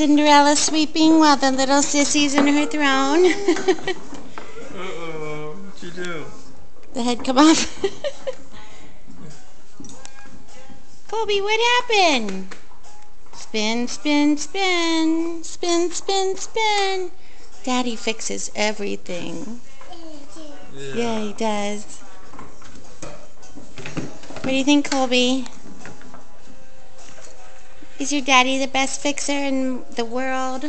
Cinderella sweeping while the little sissy's in her throne. Uh-oh, what'd you do? The head come off. Colby, what happened? Spin, spin, spin. Spin, spin, spin. Daddy fixes everything. Yeah, he does. What do you think, Colby? Is your daddy the best fixer in the world?